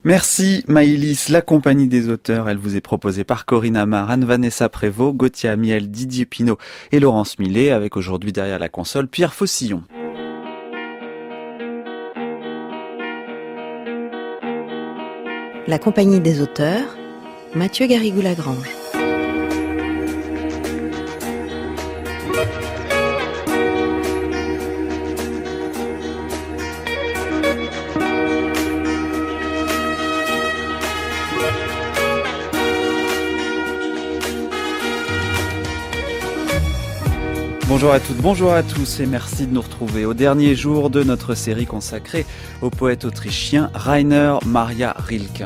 Merci Maïlis, la compagnie des auteurs. Elle vous est proposée par Corinne Amar, Anne-Vanessa Prévost, Gauthier Amiel, Didier Pinault et Laurence Millet, avec aujourd'hui derrière la console Pierre Faucillon. La compagnie des auteurs, Mathieu Garrigou-Lagrange. Bonjour à toutes, bonjour à tous et merci de nous retrouver au dernier jour de notre série consacrée au poète autrichien Rainer Maria Rilke.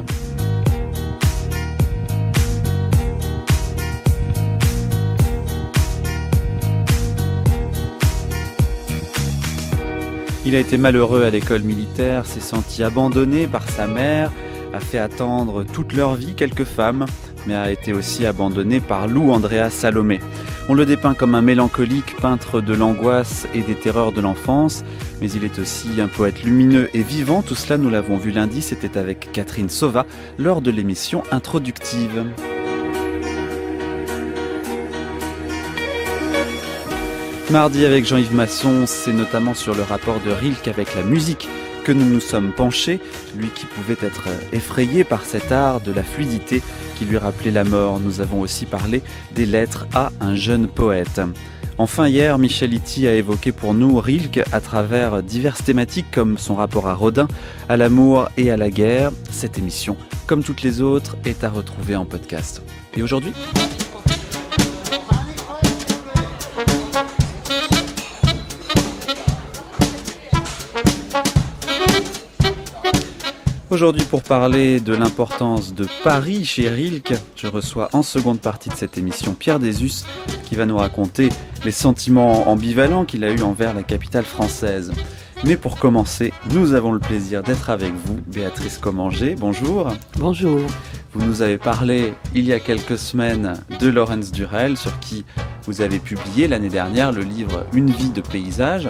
Il a été malheureux à l'école militaire, s'est senti abandonné par sa mère, a fait attendre toute leur vie quelques femmes, mais a été aussi abandonné par Lou Andrea Salomé. On le dépeint comme un mélancolique, peintre de l'angoisse et des terreurs de l'enfance, mais il est aussi un poète lumineux et vivant. Tout cela, nous l'avons vu lundi, c'était avec Catherine Sauva lors de l'émission introductive. Mardi, avec Jean-Yves Masson, c'est notamment sur le rapport de Rilke avec la musique que nous nous sommes penchés, lui qui pouvait être effrayé par cet art de la fluidité qui lui rappelait la mort. Nous avons aussi parlé des lettres à un jeune poète. Enfin, hier, Michel Ity a évoqué pour nous Rilke à travers diverses thématiques comme son rapport à Rodin, à l'amour et à la guerre. Cette émission, comme toutes les autres, est à retrouver en podcast. Et aujourd'hui ? Aujourd'hui, pour parler de l'importance de Paris chez Rilke, je reçois en seconde partie de cette émission Pierre Desus qui va nous raconter les sentiments ambivalents qu'il a eus envers la capitale française. Mais pour commencer, nous avons le plaisir d'être avec vous, Béatrice Commanger. Bonjour. Bonjour. Vous nous avez parlé il y a quelques semaines de Laurence Durel, sur qui vous avez publié l'année dernière le livre Une vie de paysage.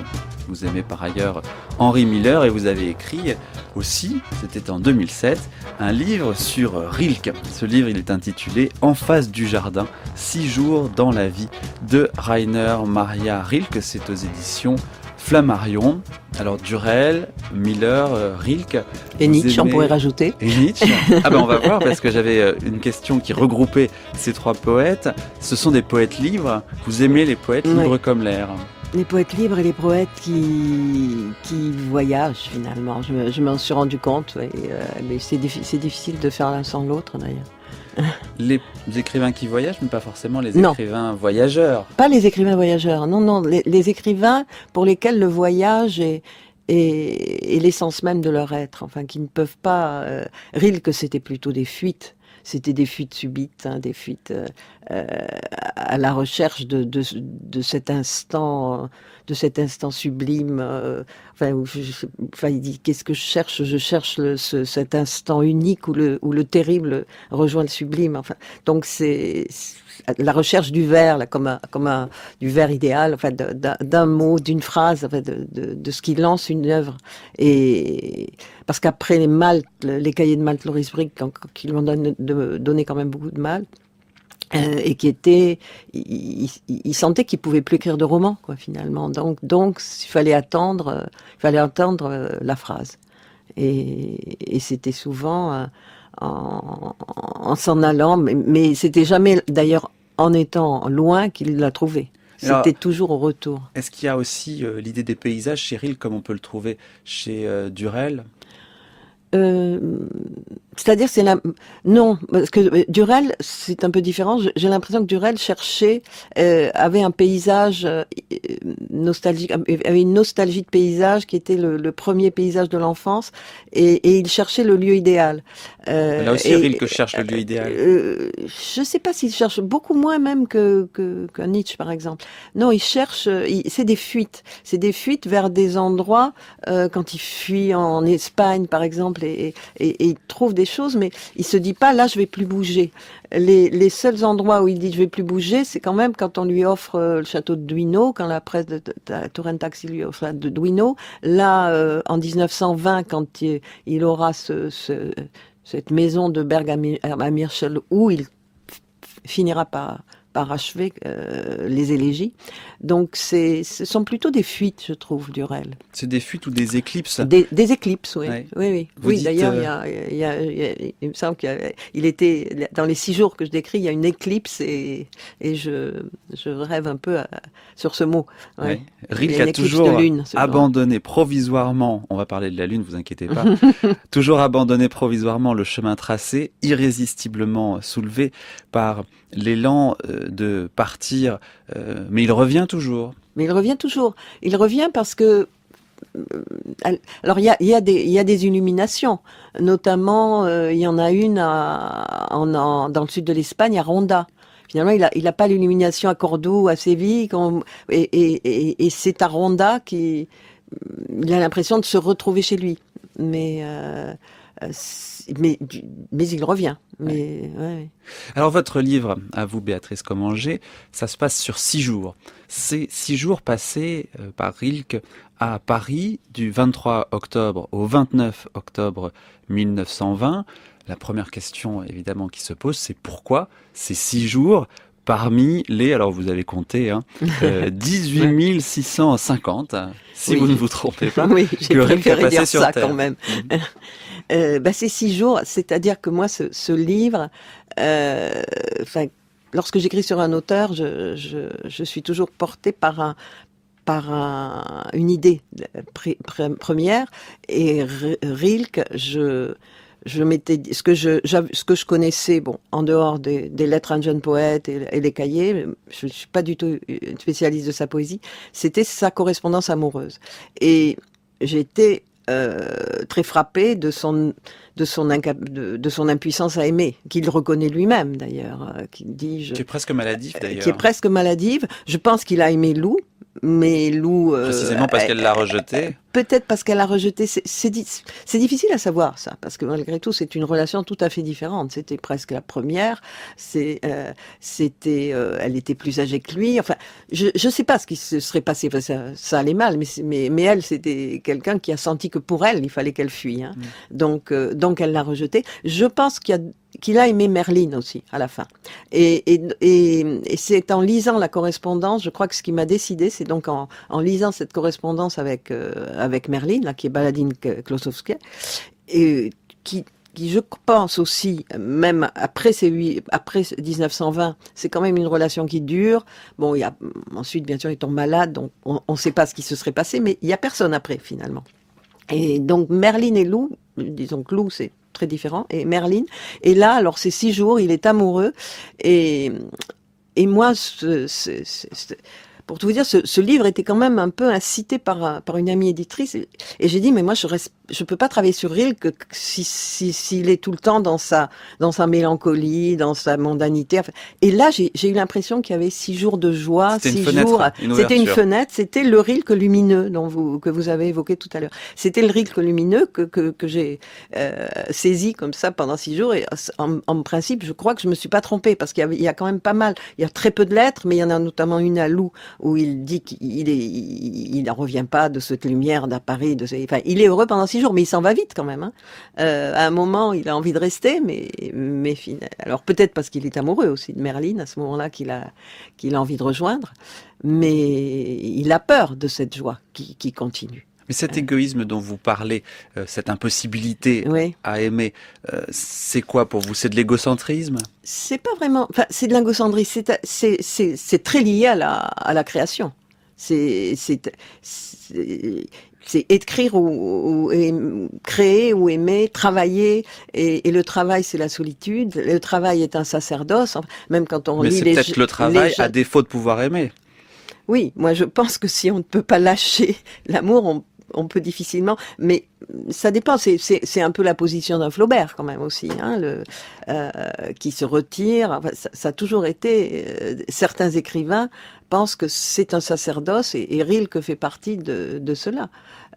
Vous aimez par ailleurs Henri Miller et vous avez écrit aussi, c'était en 2007, un livre sur Rilke. Ce livre, il est intitulé En face du jardin, 6 jours dans la vie de Rainer Maria Rilke. C'est aux éditions Flammarion. Alors Durel, Miller, Rilke. Et Nietzsche, on pourrait rajouter. Et Nietzsche. Ah ben on va voir parce que j'avais une question qui regroupait ces trois poètes. Ce sont des poètes libres. Vous aimez les poètes libres comme l'air? Les poètes libres et les poètes qui voyagent finalement. Je m'en suis rendu compte. Mais c'est difficile de faire l'un sans l'autre d'ailleurs. Les écrivains qui voyagent, mais pas forcément les écrivains voyageurs. Pas les écrivains voyageurs, non. Les écrivains pour lesquels le voyage est l'essence même de leur être. Enfin, qui ne peuvent pas... Rilke, c'était plutôt des fuites. C'était des fuites subites, des fuites à la recherche de cet instant sublime. Il dit qu'est-ce que je cherche? Je cherche cet instant unique où le terrible rejoint le sublime. Enfin, donc c'est la recherche du vers, là, comme du vers idéal, enfin, d'un mot, d'une phrase, enfin, de ce qui lance une œuvre. Et parce qu'après les cahiers de Malte, Loris Briggs, qui lui ont donné quand même beaucoup de mal, et qui était, il sentait qu'il pouvait plus écrire de romans, quoi, finalement. Donc, il fallait attendre la phrase. Et c'était souvent en s'en allant, mais c'était jamais, d'ailleurs, en étant loin qu'il l'a trouvé. C'était toujours au retour. Est-ce qu'il y a aussi l'idée des paysages chez Rilke, comme on peut le trouver chez Durel? C'est-à-dire, non, parce que Durel, c'est un peu différent. J'ai l'impression que Durel avait un paysage nostalgique, avait une nostalgie de paysage qui était le premier paysage de l'enfance, et il cherchait le lieu idéal. Là aussi, Rilke cherche le lieu idéal. Je sais pas s'il cherche, beaucoup moins même que Nietzsche, par exemple. Non, il cherche, c'est des fuites vers des endroits, quand il fuit en Espagne, par exemple, et il trouve des choses, mais il se dit pas, là, je vais plus bouger. Les seuls endroits où il dit je vais plus bouger, c'est quand même quand on lui offre le château de Duino, quand la presse de Touraine Taxi lui offre de Duino. Là, en 1920, quand il aura cette maison de Berg à Mirschel où il finira par achever les élégies. Donc ce sont plutôt des fuites, je trouve, Durel. C'est des fuites ou des éclipses? Des éclipses, oui. Ouais. Oui, d'ailleurs, il me semble qu'il était, dans les 6 jours que je décris, il y a une éclipse et je rêve un peu sur ce mot. Ouais. Ouais. Rilke a toujours abandonné provisoirement, on va parler de la Lune, vous inquiétez pas, toujours abandonné provisoirement le chemin tracé, irrésistiblement soulevé par l'élan de partir, mais il revient toujours. Mais il revient toujours. Il revient parce que alors il y a des illuminations, notamment il y en a une dans le sud de l'Espagne, à Ronda. Finalement, il a pas l'illumination à Cordoue, à Séville, et c'est à Ronda qu'il a l'impression de se retrouver chez lui. Mais il revient. Mais, ouais. Alors votre livre, à vous Béatrice Commanger, ça se passe sur 6 jours. C'est 6 jours passés par Rilke à Paris du 23 octobre au 29 octobre 1920. La première question évidemment qui se pose, c'est pourquoi ces 6 jours parmi les, alors vous avez compté, 18 650, si vous ne vous trompez pas, oui, j'ai préféré dire ça Terre. Quand même. Ces 6 jours, c'est-à-dire que moi, ce livre, lorsque j'écris sur un auteur, je suis toujours portée par une idée première, et Rilke, je m'étais dit, ce que je connaissais, bon, en dehors des lettres à un jeune poète et les cahiers, je ne suis pas du tout une spécialiste de sa poésie, c'était sa correspondance amoureuse. Et j'étais très frappée de son impuissance à aimer, qu'il reconnaît lui-même d'ailleurs, qui dit... Qui est presque maladive d'ailleurs. Qui est presque maladive. Je pense qu'il a aimé Lou, mais Lou... Précisément parce qu'elle l'a rejeté. Peut-être parce qu'elle l'a rejeté. C'est difficile à savoir ça, parce que malgré tout, c'est une relation tout à fait différente. C'était presque la première. Elle était plus âgée que lui. Enfin, je sais pas ce qui se serait passé. Enfin, ça allait mal, mais elle, c'était quelqu'un qui a senti que pour elle, il fallait qu'elle fuit. Hein. Donc, elle l'a rejeté. Je pense qu'il a aimé Merline aussi à la fin. Et c'est en lisant la correspondance, je crois que ce qui m'a décidé, c'est donc en lisant cette correspondance avec Merline, là, qui est Baladine Klosowska, et qui je pense aussi, même après 1920, c'est quand même une relation qui dure. Bon, ensuite, bien sûr, il tombe malade, donc on ne sait pas ce qui se serait passé, mais il n'y a personne après, finalement. Et donc, Merline et Lou, disons que Lou, c'est très différent, et Merline. Et là, alors, ces 6 jours, il est amoureux, et moi, pour tout vous dire, ce livre était quand même un peu incité par une amie éditrice, et j'ai dit, mais moi, je peux pas travailler sur Rilke s'il est tout le temps dans sa mélancolie, dans sa mondanité. Et là, j'ai eu l'impression qu'il y avait 6 jours de joie, 6 jours. C'était une fenêtre, c'était le Rilke lumineux que vous avez évoqué tout à l'heure. C'était le Rilke lumineux que j'ai saisi comme ça pendant 6 jours. Et en principe, je crois que je me suis pas trompée, parce qu'il y a quand même pas mal. Il y a très peu de lettres, mais il y en a notamment une à Lou où il dit qu'il n'en revient pas de cette lumière d'à Paris. Enfin, il est heureux pendant 6 jours, mais il s'en va vite quand même. Hein. À un moment, il a envie de rester, mais alors peut-être parce qu'il est amoureux aussi de Merline à ce moment-là qu'il a envie de rejoindre, mais il a peur de cette joie qui continue. Mais cet égoïsme dont vous parlez, cette impossibilité à aimer, c'est quoi pour vous? C'est de l'égocentrisme? C'est pas vraiment. Enfin, c'est de l'égocentrisme. C'est très lié à la création. C'est écrire ou créer ou aimer, travailler, et le travail, c'est la solitude. Le travail est un sacerdoce. Même quand on lit Mais c'est peut-être le travail à défaut de pouvoir aimer. Oui, moi je pense que si on ne peut pas lâcher l'amour, on peut difficilement, mais ça dépend. C'est un peu la position d'un Flaubert quand même aussi, hein, qui se retire. Enfin, ça a toujours été. Certains écrivains pensent que c'est un sacerdoce, et Rilke fait partie de cela.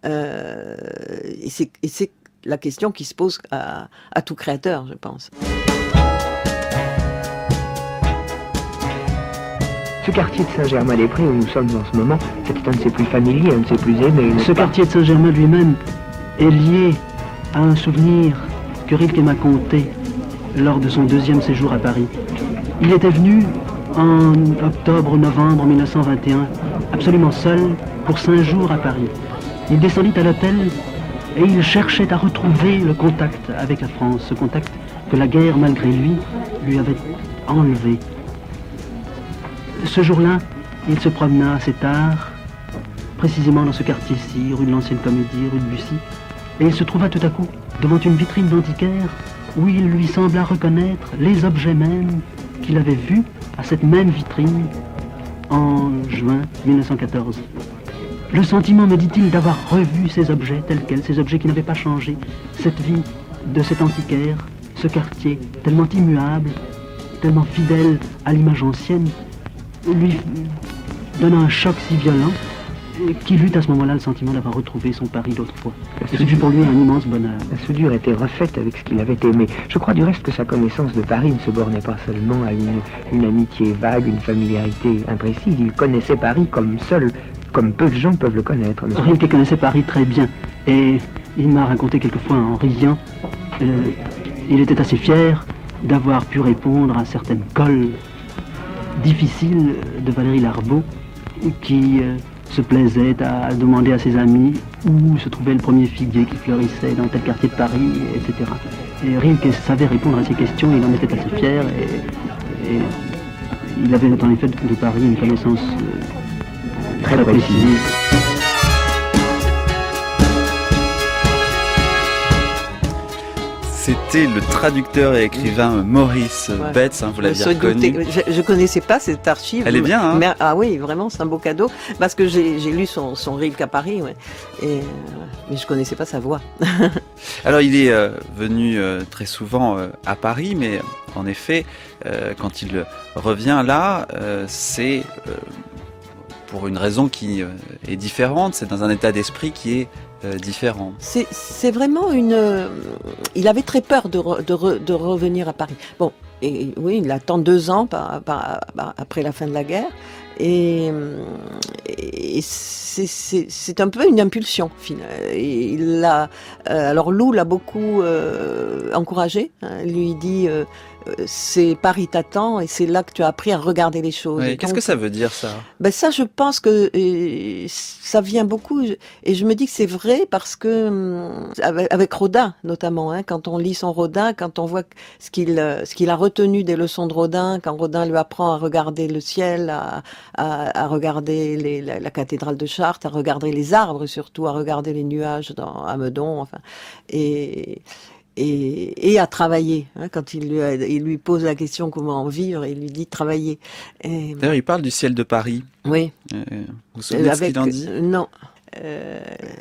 Et c'est la question qui se pose à tout créateur, je pense. Ce quartier de Saint-Germain-des-Prés où nous sommes en ce moment, c'est un de ses plus familiers, un de ses plus aimés. Ce quartier de Saint-Germain lui-même est lié à un souvenir que Rilke m'a conté lors de son 2e séjour à Paris. Il était venu en octobre-novembre 1921, absolument seul, pour 5 jours à Paris. Il descendit à l'hôtel et il cherchait à retrouver le contact avec la France, ce contact que la guerre, malgré lui avait enlevé. Ce jour-là, il se promena assez tard, précisément dans ce quartier-ci, rue de l'Ancienne Comédie, rue de Bussy, et il se trouva tout à coup devant une vitrine d'antiquaire où il lui sembla reconnaître les objets mêmes qu'il avait vus à cette même vitrine en juin 1914. Le sentiment, me dit-il, d'avoir revu ces objets tels quels, ces objets qui n'avaient pas changé, cette vie de cet antiquaire, ce quartier tellement immuable, tellement fidèle à l'image ancienne, lui donna un choc si violent qu'il eut à ce moment-là le sentiment d'avoir retrouvé son Paris d'autrefois. Et ce fut pour lui un immense bonheur. La soudure était refaite avec ce qu'il avait aimé. Je crois du reste que sa connaissance de Paris ne se bornait pas seulement à une amitié vague, une familiarité imprécise. Il connaissait Paris comme peu de gens peuvent le connaître. Rilke connaissait Paris très bien. Et il m'a raconté quelquefois en riant, il était assez fier d'avoir pu répondre à certaines colles difficiles de Valérie Larbaud, qui se plaisait à demander à ses amis où se trouvait le premier figuier qui fleurissait dans tel quartier de Paris, etc. Et Rilke savait répondre à ces questions, il en était assez fier, et il avait dans les faits de Paris une connaissance très précise. C'était le traducteur et écrivain Maurice Betts, vous l'aviez reconnu. Je connaissais pas cette archive. Elle est bien, hein. Mais, ah oui, vraiment, c'est un beau cadeau. Parce que j'ai lu son Rilke à Paris, mais je connaissais pas sa voix. Alors il est venu très souvent à Paris, mais en effet, quand il revient là, c'est pour une raison qui est différente, c'est dans un état d'esprit qui est différent. C'est vraiment il avait très peur de revenir à Paris. Bon, et oui, il attend 2 ans après la fin de la guerre. Et c'est un peu une impulsion. Alors Lou l'a beaucoup encouragé. Lui dit c'est Paris t'attend et c'est là que tu as appris à regarder les choses. Oui, qu'est-ce que ça veut dire ça ? Ben ça, je pense que ça vient beaucoup, et je me dis que c'est vrai parce que avec Rodin notamment, quand on lit son Rodin, quand on voit ce qu'il a retenu des leçons de Rodin, quand Rodin lui apprend à regarder le ciel, à regarder la cathédrale de Chartres, à regarder les arbres surtout, à regarder les nuages à Meudon, enfin, et à travailler. Quand il lui pose la question comment vivre, il lui dit travailler. D'ailleurs, il parle du ciel de Paris. Oui. Vous vous souvenez de ce qu'il en dit ? Non.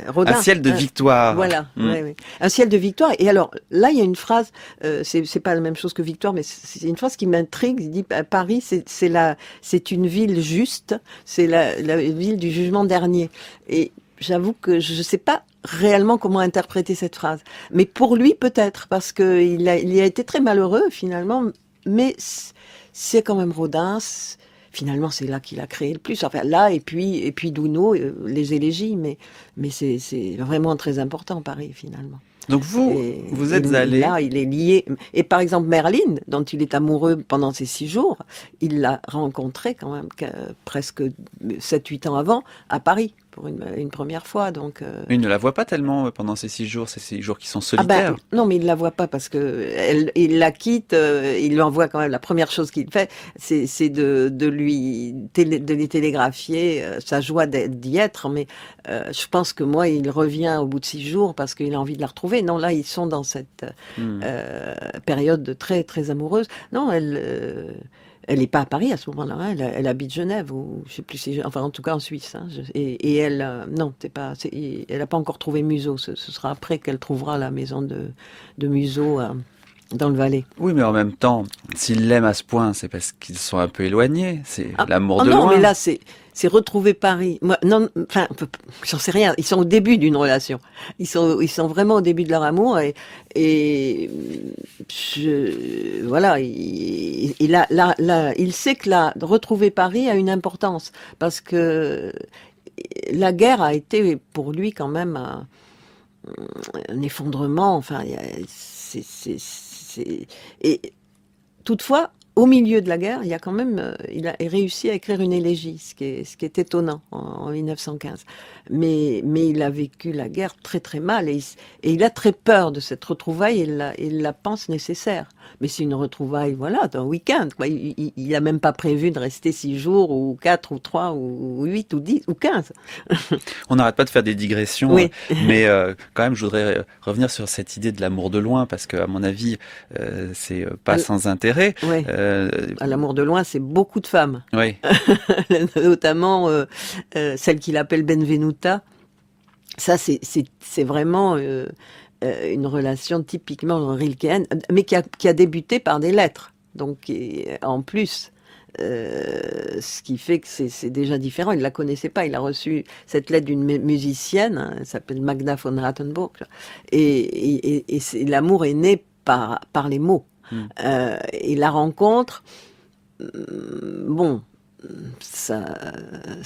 Rodin. Un ciel de victoire. Voilà. Oui. Un ciel de victoire. Et alors, là, il y a une phrase, c'est pas la même chose que victoire, mais c'est une phrase qui m'intrigue. Il dit, Paris, c'est une ville juste, c'est la ville du jugement dernier. Et j'avoue que je sais pas réellement comment interpréter cette phrase. Mais pour lui, peut-être, parce que il a été très malheureux, finalement, mais c'est quand même Rodin. Finalement, c'est là qu'il a créé le plus. Enfin, là, et puis Gounod, les élégies, mais c'est vraiment très important, Paris, finalement. Donc vous êtes allé... Là, il est lié. Et par exemple, Merline, dont il est amoureux pendant ces 6 jours, il l'a rencontrée quand même presque 7-8 ans avant, à Paris, pour une première fois. Donc, Il ne la voit pas tellement pendant ces 6 jours, ces 6 jours qui sont solitaires. Non, mais il ne la voit pas parce que il la quitte, il lui envoie quand même, la première chose qu'il fait, c'est de lui télégraphier sa joie d'y être. Mais je pense que moi, il revient au bout de 6 jours parce qu'il a envie de la retrouver. Non, là, ils sont dans cette période très, très amoureuse. Non, elle n'est pas à Paris à ce moment-là. Elle habite Genève, ou je sais plus si, enfin en tout cas en Suisse. Et elle, non, elle n'a pas encore trouvé Museau. Ce sera après qu'elle trouvera la maison de Museau dans le Valais. Oui, mais en même temps, s'ils l'aiment à ce point, c'est parce qu'ils sont un peu éloignés. C'est l'amour de non, loin. Mais là, c'est retrouver Paris. Moi, non, enfin, j'en sais rien. Ils sont au début d'une relation. Ils sont vraiment au début de leur amour, voilà. Il sait que retrouver Paris a une importance parce que la guerre a été pour lui quand même un effondrement. Enfin, Et toutefois, au milieu de la guerre, il y a quand même, il a réussi à écrire une élégie, ce qui est étonnant en 1915. Mais il a vécu la guerre très très mal et il a très peur de cette retrouvaille et il la pense nécessaire. Mais c'est une retrouvaille, voilà, d'un week-end, quoi. Il a même pas prévu de rester 6 jours ou 4 ou 3 ou 8 ou 10 ou 15. On n'arrête pas de faire des digressions, Oui. mais quand même, je voudrais revenir sur cette idée de l'amour de loin, parce que, à mon avis, c'est pas sans intérêt. Ouais. À l'amour de loin, c'est beaucoup de femmes. Oui. Notamment celle qu'il appelle Benvenuta. Ça, c'est vraiment une relation typiquement rilkéenne, mais qui a débuté par des lettres. Donc, en plus, ce qui fait que c'est déjà différent. Il ne la connaissait pas. Il a reçu cette lettre d'une musicienne, hein, elle s'appelle Magda von Rattenburg, et l'amour est né par les mots. Et la rencontre, bon,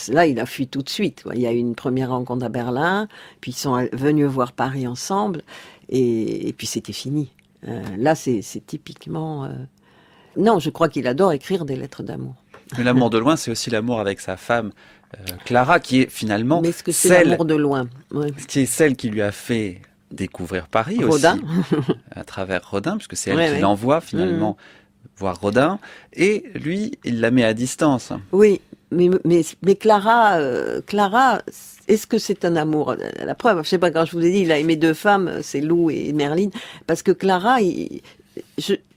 là, il a fui tout de suite, quoi. Il y a eu une première rencontre à Berlin, puis ils sont venus voir Paris ensemble, et puis c'était fini. Là, c'est typiquement... Non, je crois qu'il adore écrire des lettres d'amour. Mais l'amour de loin, c'est aussi l'amour avec sa femme, Clara, qui est finalement Mais est-ce que c'est l'amour de loin? Ouais. Qui est celle qui lui a fait découvrir Paris Rodin. aussi, à travers Rodin, puisque c'est elle Ouais, qui l'envoie finalement voir Rodin, et lui, il la met à distance. Oui, mais Clara, est-ce que c'est un amour? La preuve, je sais pas, quand je vous ai dit, il a aimé 2 femmes, c'est Lou et Merlin, parce que Clara,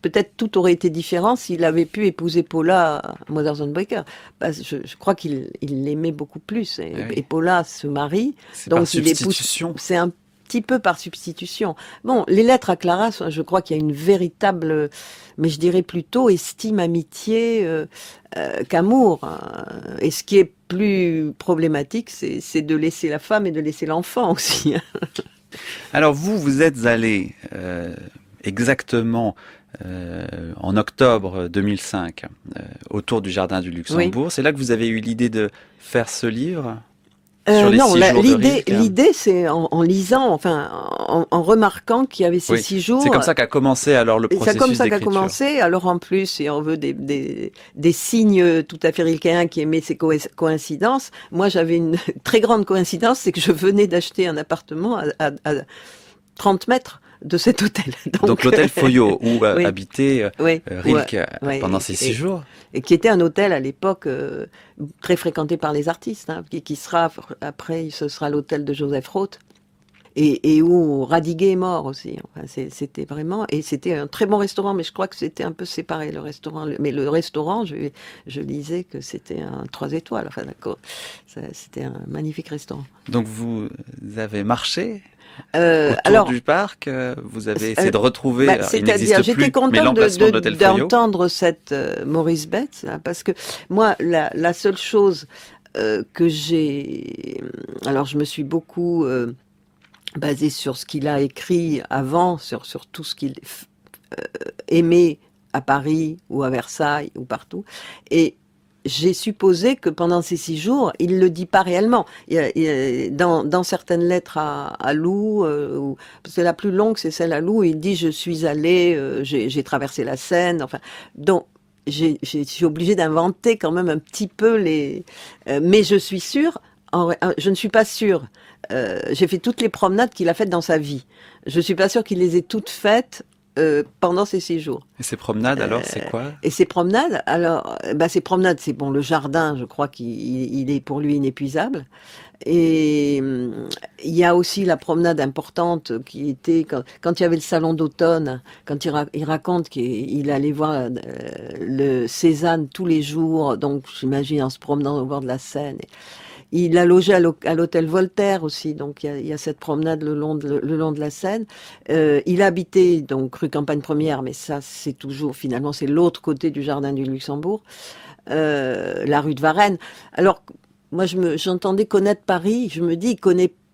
peut-être tout aurait été différent s'il avait pu épouser Paula Modersohn-Becker. Je crois qu'il l'aimait beaucoup plus. Et Paula se marie, donc il épouse. C'est un petit peu par substitution. Bon, les lettres à Clara, je crois qu'il y a une véritable, mais je dirais plutôt estime, amitié qu'amour. Et ce qui est plus problématique, c'est de laisser la femme et de laisser l'enfant aussi. Alors vous êtes allé exactement en octobre 2005 autour du Jardin du Luxembourg. Oui. C'est là que vous avez eu l'idée de faire ce livre? Non, l'idée, c'est en lisant, enfin, en remarquant qu'il y avait ces 6 jours. C'est comme ça qu'a commencé alors le processus d'écriture. C'est comme ça qu'a commencé. Alors en plus, si on veut des signes tout à fait rilkéens qui aimaient ces coïncidences, moi j'avais une très grande coïncidence, c'est que je venais d'acheter un appartement à 30 mètres de cet hôtel. Donc l'hôtel Foyot, où habitait Rilke pendant ces 6 jours. Et qui était un hôtel à l'époque très fréquenté par les artistes, hein, qui sera, après, ce sera l'hôtel de Joseph Roth, et où Radiguet est mort aussi. Enfin, c'était vraiment, et c'était un très bon restaurant, mais je crois que c'était un peu séparé, le restaurant. Mais le restaurant, je lisais que c'était un 3 étoiles, enfin d'accord. C'était un magnifique restaurant. Donc vous avez marché autour du parc, vous avez essayé de retrouver. C'est-à-dire, j'étais contente d'entendre cette Maurice Betts, hein, parce que moi, la seule chose que j'ai, alors je me suis beaucoup basée sur ce qu'il a écrit avant, sur tout ce qu'il aimait à Paris ou à Versailles ou partout, et j'ai supposé que pendant ces 6 jours, il le dit pas réellement. Dans certaines lettres à Lou, c'est la plus longue, c'est celle à Lou, il dit « je suis allé, j'ai traversé la Seine », enfin, donc je suis obligée d'inventer quand même un petit peu mais je suis sûre, je ne suis pas sûre. J'ai fait toutes les promenades qu'il a faites dans sa vie. Je suis pas sûre qu'il les ait toutes faites pendant ces 6 jours. Et ces promenades, alors, c'est quoi? Et ces promenades, alors, ces promenades, c'est bon, le jardin, je crois qu'il est pour lui inépuisable. Et il y a aussi la promenade importante qui était quand il y avait le salon d'automne, quand il raconte qu'il allait voir le Cézanne tous les jours, donc j'imagine en se promenant au bord de la Seine. Il a logé à l'hôtel Voltaire aussi, donc il y a cette promenade le long de la Seine. Il habitait donc rue Campagne Première, mais ça c'est toujours finalement c'est l'autre côté du Jardin du Luxembourg, la rue de Varennes. Alors moi j'entendais connaître Paris, je me dis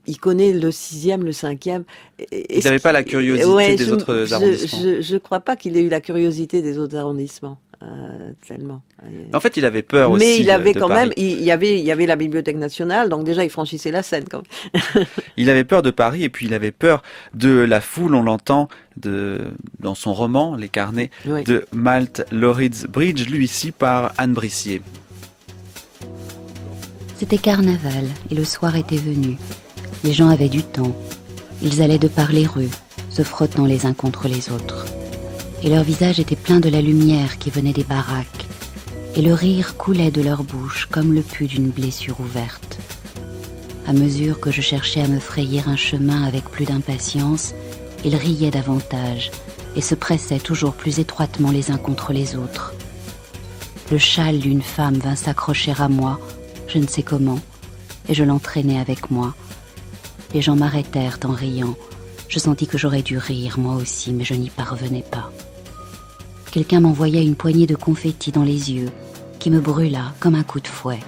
il connaît le 6e, le 5e. Il n'avait pas la curiosité des autres arrondissements. Je crois pas qu'il ait eu la curiosité des autres arrondissements. tellement. En fait, il avait peur aussi. Mais il avait de quand Paris. même, il y avait la Bibliothèque nationale, donc déjà il franchissait la Seine quand même. Il avait peur de Paris et puis il avait peur de la foule. On l'entend dans son roman Les Carnets Oui. de Malte Lorid's Bridge, lu ici par Anne Brissier. C'était carnaval et le soir était venu. Les gens avaient du temps. Ils allaient de par les rues, se frottant les uns contre les autres. Et leurs visages étaient pleins de la lumière qui venait des baraques. Et le rire coulait de leur bouche comme le pus d'une blessure ouverte. À mesure que je cherchais à me frayer un chemin avec plus d'impatience, ils riaient davantage et se pressaient toujours plus étroitement les uns contre les autres. Le châle d'une femme vint s'accrocher à moi, je ne sais comment, et je l'entraînais avec moi. Les gens m'arrêtèrent en riant. Je sentis que j'aurais dû rire moi aussi, mais je n'y parvenais pas. Quelqu'un m'envoya une poignée de confettis dans les yeux, qui me brûla comme un coup de fouet.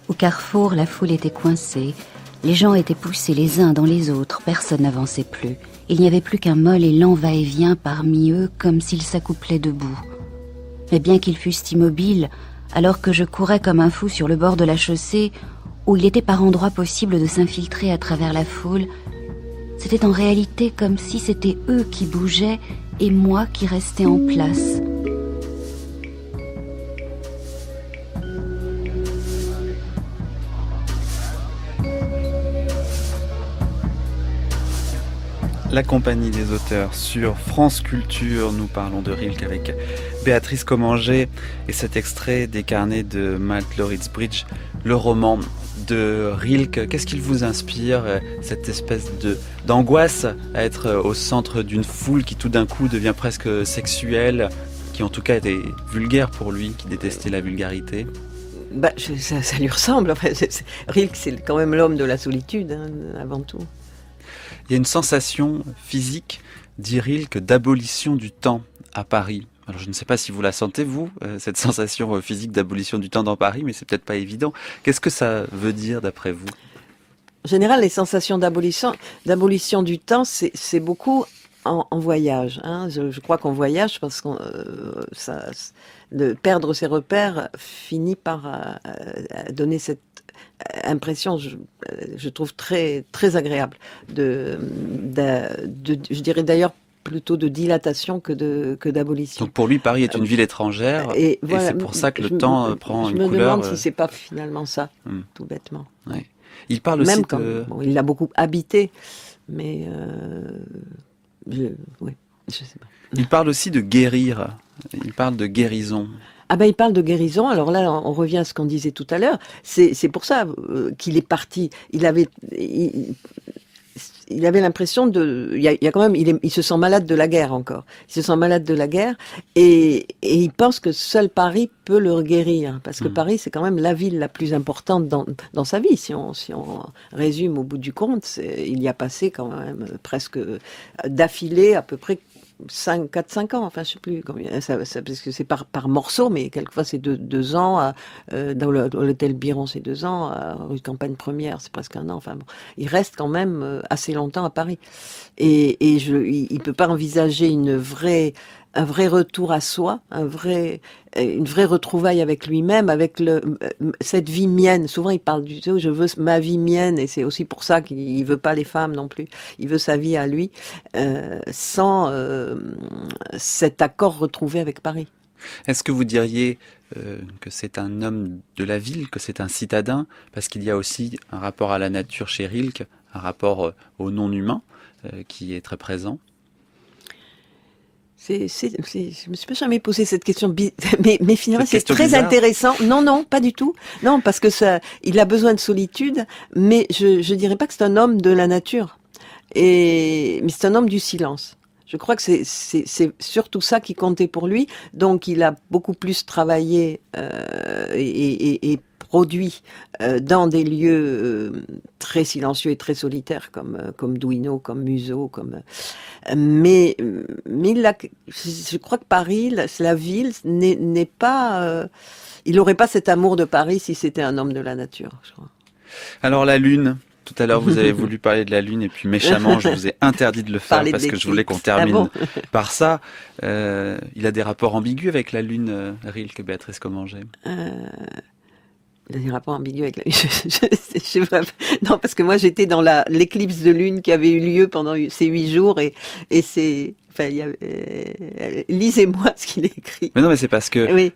Au carrefour, la foule était coincée, les gens étaient poussés les uns dans les autres, personne n'avançait plus. Il n'y avait plus qu'un molle et lent va-et-vient parmi eux, comme s'ils s'accouplaient debout. Mais bien qu'ils fussent immobiles, alors que je courais comme un fou sur le bord de la chaussée, où il était par endroits possible de s'infiltrer à travers la foule, c'était en réalité comme si c'était eux qui bougeaient et moi qui restais en place. La compagnie des auteurs sur France Culture. Nous parlons de Rilke avec Béatrice Commanger et cet extrait des Carnets de Malte Lorid's Bridge, le roman de Rilke. Qu'est-ce qu'il vous inspire, cette espèce d'angoisse à être au centre d'une foule qui tout d'un coup devient presque sexuelle, qui en tout cas était vulgaire pour lui, qui détestait la vulgarité? Ça lui ressemble. Enfin, Rilke, c'est quand même l'homme de la solitude, hein, avant tout. Il y a une sensation physique, dit Rilke, d'abolition du temps à Paris. Alors je ne sais pas si vous la sentez, vous, cette sensation physique d'abolition du temps dans Paris, mais c'est peut-être pas évident. Qu'est-ce que ça veut dire d'après vous? En général, les sensations d'abolition du temps, c'est beaucoup en voyage. Hein. Je crois qu'on voyage parce qu'on de perdre ses repères finit par donner cette impression, je trouve très très agréable je dirais d'ailleurs plutôt de dilatation que d'abolition. Donc pour lui, Paris est une ville étrangère et voilà, c'est pour ça que le temps prend une couleur. Je me demande si c'est pas finalement ça, tout bêtement. Ouais. Il parle aussi il l'a beaucoup habité, mais je sais pas. Il parle aussi de guérir. Il parle de guérison. Il parle de guérison. Alors là, on revient à ce qu'on disait tout à l'heure. C'est pour ça qu'il est parti. Il avait l'impression il y a quand même, il se sent malade de la guerre encore. Il se sent malade de la guerre et il pense que seul Paris peut le guérir. Parce que Paris, c'est quand même la ville la plus importante dans sa vie. Si on résume au bout du compte, il y a passé quand même presque d'affilée à peu près 4-5 ans, enfin je sais plus combien, parce que c'est par morceaux, mais quelquefois c'est 2 ans, dans l'hôtel Biron c'est 2 ans, rue Campagne Première c'est presque 1 an, enfin bon, il reste quand même assez longtemps à Paris, et il peut pas envisager un vrai retour à soi, une vraie retrouvaille avec lui-même, avec cette vie mienne. Souvent, il parle je veux ma vie mienne, et c'est aussi pour ça qu'il veut pas les femmes non plus. Il veut sa vie à lui, sans cet accord retrouvé avec Paris. Est-ce que vous diriez que c'est un homme de la ville, que c'est un citadin, parce qu'il y a aussi un rapport à la nature chez Rilke, un rapport au non-humain qui est très présent? Je me suis pas jamais posé cette question, mais finalement c'est très bizarre. Intéressant. Non, pas du tout. Non, parce que il a besoin de solitude, mais je dirais pas que c'est un homme de la nature. Mais c'est un homme du silence. Je crois que c'est surtout ça qui comptait pour lui. Donc il a beaucoup plus travaillé et produit dans des lieux très silencieux et très solitaires comme Douineau, comme Museau, mais je crois que Paris, la ville, n'est pas. Il n'aurait pas cet amour de Paris si c'était un homme de la nature, je crois. Alors la lune, Tout à l'heure, vous avez voulu parler de la Lune et puis méchamment, je vous ai interdit de le faire Parler parce que je voulais qu'on d'éclipse. termine Ah bon par ça. Il a des rapports ambigus avec la Lune, Rilke, Béatrice Commanger. Il a des rapports ambigus avec la je sais pas. Non, parce que moi j'étais dans l'éclipse de lune qui avait eu lieu pendant ces 8 jours et c'est... Enfin, lisez-moi ce qu'il écrit. Mais non, mais c'est parce que Oui.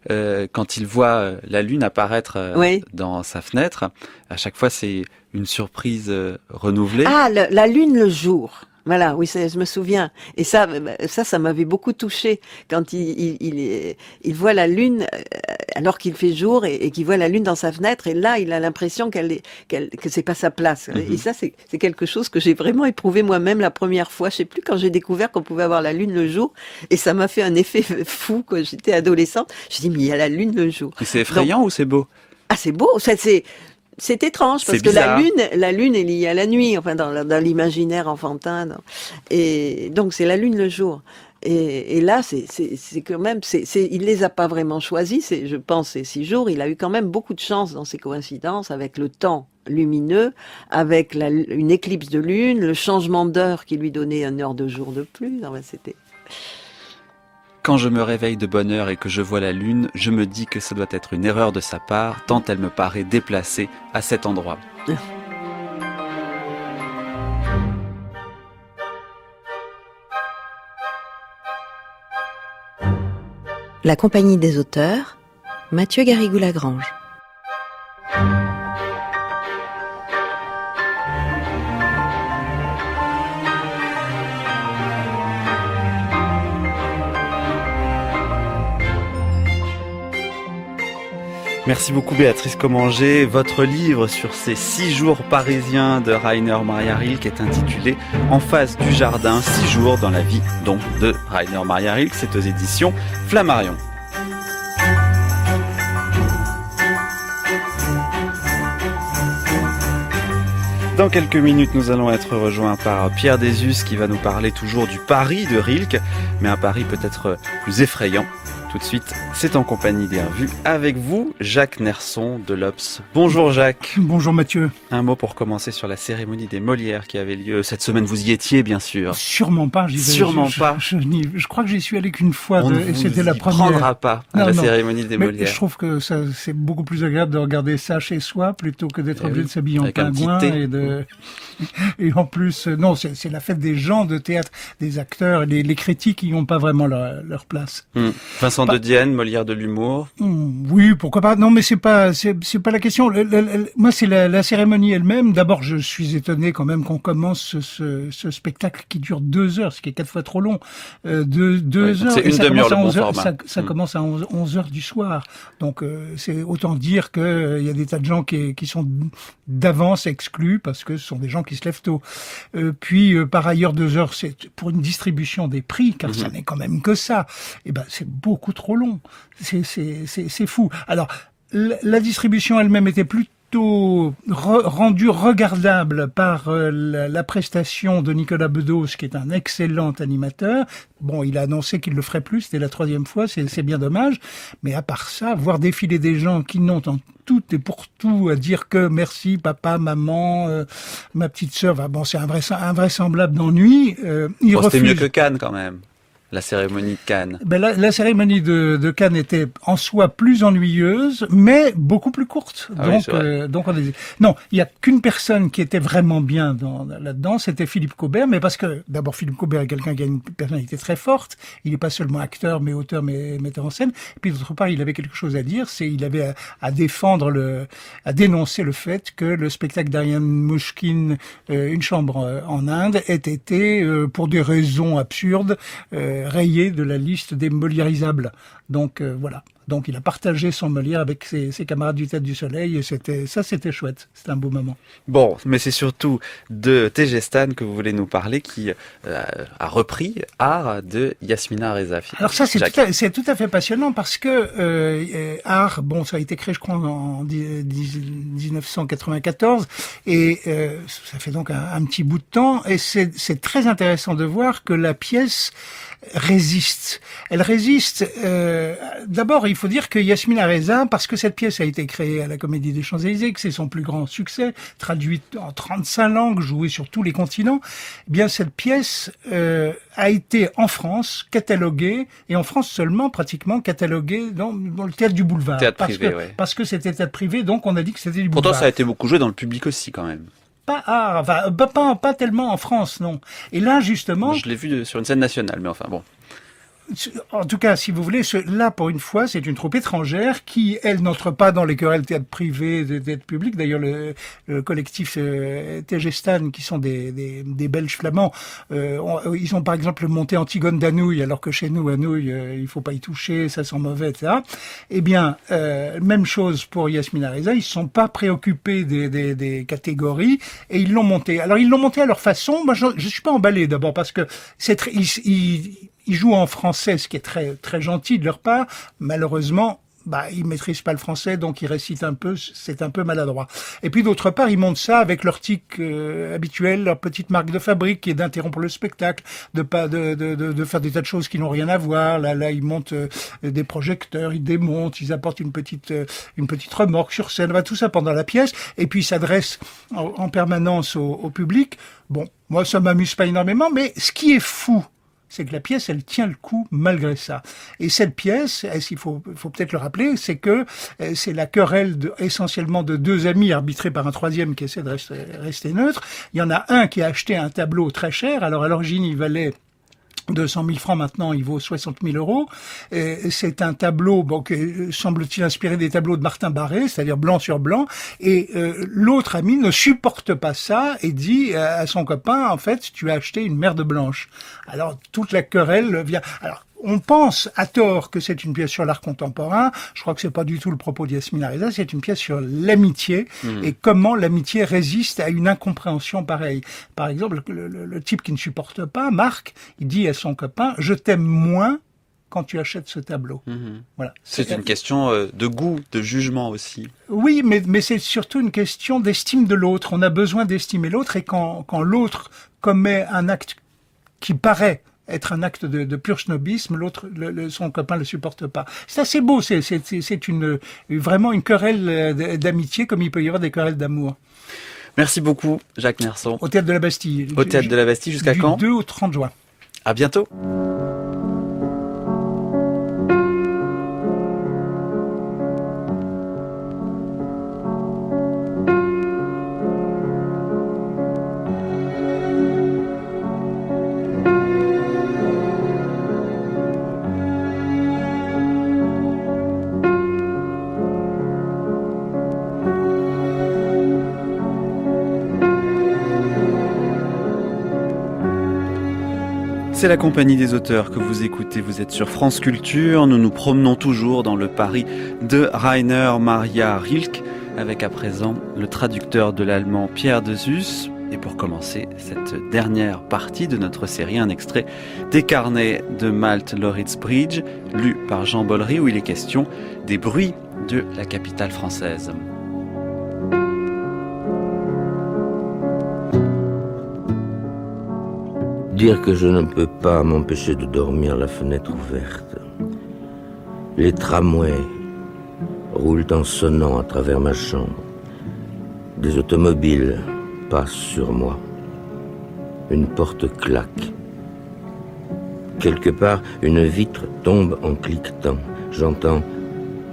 quand il voit la Lune apparaître Oui. dans sa fenêtre, à chaque fois c'est une surprise renouvelée. Ah, la lune le jour. Voilà, oui, je me souviens. Et ça m'avait beaucoup touché quand il voit la lune alors qu'il fait jour et qu'il voit la lune dans sa fenêtre. Et là, il a l'impression que c'est pas sa place. Mm-hmm. Et ça, c'est quelque chose que j'ai vraiment éprouvé moi-même la première fois. Je sais plus quand j'ai découvert qu'on pouvait avoir la lune le jour. Et ça m'a fait un effet fou quand j'étais adolescente. Je me dis, mais il y a la lune le jour. Et c'est effrayant ou c'est beau? Ah, c'est beau. C'est étrange parce C'est que bizarre. la lune est liée à la nuit, enfin dans l'imaginaire enfantin. Et donc c'est la lune le jour. Et là c'est quand même il les a pas vraiment choisis. Je pense ces 6 jours. Il a eu quand même beaucoup de chance dans ces coïncidences avec le temps lumineux, avec une éclipse de lune, le changement d'heure qui lui donnait 1 heure de jour de plus. Enfin, c'était... Quand je me réveille de bonne heure et que je vois la Lune, je me dis que ça doit être une erreur de sa part, tant elle me paraît déplacée à cet endroit. La compagnie des auteurs, Mathieu Garrigou-Lagrange. Merci beaucoup Béatrice Commanger. Votre livre sur ces 6 jours parisiens de Rainer Maria Rilke est intitulé En face du jardin, 6 jours dans la vie donc de Rainer Maria Rilke. C'est aux éditions Flammarion. Dans quelques minutes, nous allons être rejoints par Pierre Désus qui va nous parler toujours du Paris de Rilke, mais un Paris peut-être plus effrayant. Tout de suite, c'est en compagnie des revues. Avec vous, Jacques Nerson de l'Obs. Bonjour Jacques. Bonjour Mathieu. Un mot pour commencer sur la cérémonie des Molières qui avait lieu cette semaine. Vous y étiez, bien sûr. Sûrement pas. Sûrement pas. Je crois que j'y suis allé qu'une fois. On Et c'était la première. prendra pas à la cérémonie des Mais Molières. je trouve que c'est beaucoup plus agréable de regarder ça chez soi plutôt que d'être obligé de s'habiller en avec un petit pingouin thé. et en plus, non, c'est la fête des gens de théâtre, des acteurs, les critiques qui n'ont pas vraiment leur place. Vincent de Dienne, Molière de l'humour. Oui, pourquoi pas. Non, mais c'est pas la question. Moi, c'est la cérémonie elle-même. D'abord, je suis étonné quand même qu'on commence ce spectacle qui dure 2 heures, ce qui est 4 fois trop long. 2 heures. C'est une demi-heure le bon format. Ça commence à 11 heures du soir. Donc, c'est autant dire que il y a des tas de gens qui sont d'avance exclus parce que ce sont des gens qui se lèvent tôt. Puis, par ailleurs, 2 heures, c'est pour une distribution des prix, car ça n'est quand même que ça. Eh ben, c'est beaucoup trop long. C'est fou. Alors, la distribution elle-même était plutôt rendue regardable par la prestation de Nicolas Bedos, qui est un excellent animateur. Bon, il a annoncé qu'il le ferait plus, c'était la 3e fois, c'est bien dommage. Mais à part ça, voir défiler des gens qui n'ont en tout et pour tout à dire que merci papa, maman, ma petite sœur, bon, c'est invraisemblable d'ennui. C'était mieux que Cannes quand même. La cérémonie de Cannes. Ben la cérémonie de Cannes était en soi plus ennuyeuse, mais beaucoup plus courte. Ah donc, oui, donc non, il y a qu'une personne qui était vraiment bien là-dedans, c'était Philippe Caubert, mais parce que d'abord Philippe Caubert est quelqu'un qui a une personnalité très forte. Il n'est pas seulement acteur, mais auteur, mais metteur en scène. Et puis d'autre part, il avait quelque chose à dire, il avait à dénoncer le fait que le spectacle d'Ariane Mouchkine, Une chambre en Inde, ait été pour des raisons absurdes rayé de la liste des moliérisables. Donc voilà. Donc il a partagé son Molière avec ses camarades du Théâtre du Soleil et c'était chouette. C'était un beau moment. Bon, mais c'est surtout de T.G. Stan que vous voulez nous parler qui a repris Art de Yasmina Reza. Alors ça c'est tout à fait passionnant parce que Art, bon, ça a été créé je crois en 1994 et ça fait donc un petit bout de temps et c'est très intéressant de voir que la pièce résiste. Elle résiste. D'abord, il faut dire que Yasmina Reza, parce que cette pièce a été créée à la Comédie des Champs-Élysées, que c'est son plus grand succès, traduite en 35 langues, jouée sur tous les continents, eh bien cette pièce a été en France cataloguée, et en France seulement pratiquement cataloguée dans le théâtre du boulevard. Théâtre privé, ouais. Parce que c'était théâtre privé, donc on a dit que c'était du boulevard. Pourtant, ça a été beaucoup joué dans le public aussi, quand même. Pas tellement en France, non. Et là, justement... Je l'ai vu sur une scène nationale, mais enfin bon. En tout cas, si vous voulez, là, pour une fois, c'est une troupe étrangère qui, elle, n'entre pas dans les querelles théâtre privé, théâtre public. D'ailleurs, le collectif Tegestan, qui sont des Belges flamands, ils ont par exemple monté Antigone d'Anouilh, alors que chez nous, Anouilh, il faut pas y toucher, ça sent mauvais, etc. Eh bien, même chose pour Yasmina Reza, ils se sont pas préoccupés des catégories et ils l'ont monté. Alors, ils l'ont monté à leur façon. Moi, je suis pas emballé d'abord parce que ils jouent en français, ce qui est très très gentil de leur part. Malheureusement, ils maîtrisent pas le français, donc ils récitent un peu, c'est un peu maladroit. Et puis d'autre part, ils montent ça avec leur tic habituel, leur petite marque de fabrique qui est d'interrompre le spectacle, de faire des tas de choses qui n'ont rien à voir. Là, ils montent des projecteurs, ils démontent, ils apportent une petite remorque sur scène, tout ça pendant la pièce, et puis ils s'adressent en permanence au public. Bon, moi ça m'amuse pas énormément, mais ce qui est fou, c'est que la pièce, elle tient le coup malgré ça. Et cette pièce, il faut peut-être le rappeler, c'est que c'est la querelle essentiellement de deux amis arbitrés par un troisième qui essaie de rester neutre. Il y en a un qui a acheté un tableau très cher. Alors à l'origine, il valait 200 000 francs, maintenant il vaut 60 000 euros. C'est un tableau qui semble-t-il inspiré des tableaux de Martin Barré, c'est-à-dire blanc sur blanc. Et l'autre ami ne supporte pas ça et dit à son copain, en fait, tu as acheté une merde blanche. Alors toute la querelle vient... Alors, on pense à tort que c'est une pièce sur l'art contemporain. Je crois que c'est pas du tout le propos de Yasmina Reza. C'est une pièce sur l'amitié et comment l'amitié résiste à une incompréhension pareille. Par exemple, le type qui ne supporte pas, Marc, il dit à son copain, je t'aime moins quand tu achètes ce tableau. Voilà. C'est une question de goût, de jugement aussi. Oui, mais c'est surtout une question d'estime de l'autre. On a besoin d'estimer l'autre et quand l'autre commet un acte qui paraît être un acte de pur snobisme, l'autre, son copain le supporte pas. C'est assez beau, c'est vraiment une querelle d'amitié comme il peut y avoir des querelles d'amour. Merci beaucoup, Jacques Nersson. Au Théâtre de la Bastille. Au Théâtre de la Bastille, jusqu'à quand ? Du 2 au 30 juin. À bientôt. C'est la Compagnie des auteurs que vous écoutez, vous êtes sur France Culture, nous nous promenons toujours dans le Paris de Rainer Maria Rilke, avec à présent le traducteur de l'allemand Pierre de Zus. Et pour commencer cette dernière partie de notre série, un extrait des carnets de Malte Lauritz Bridge, lu par Jean Bollery, où il est question des bruits de la capitale française. Dire que je ne peux pas m'empêcher de dormir la fenêtre ouverte. Les tramways roulent en sonnant à travers ma chambre. Des automobiles passent sur moi. Une porte claque. Quelque part, une vitre tombe en cliquetant. J'entends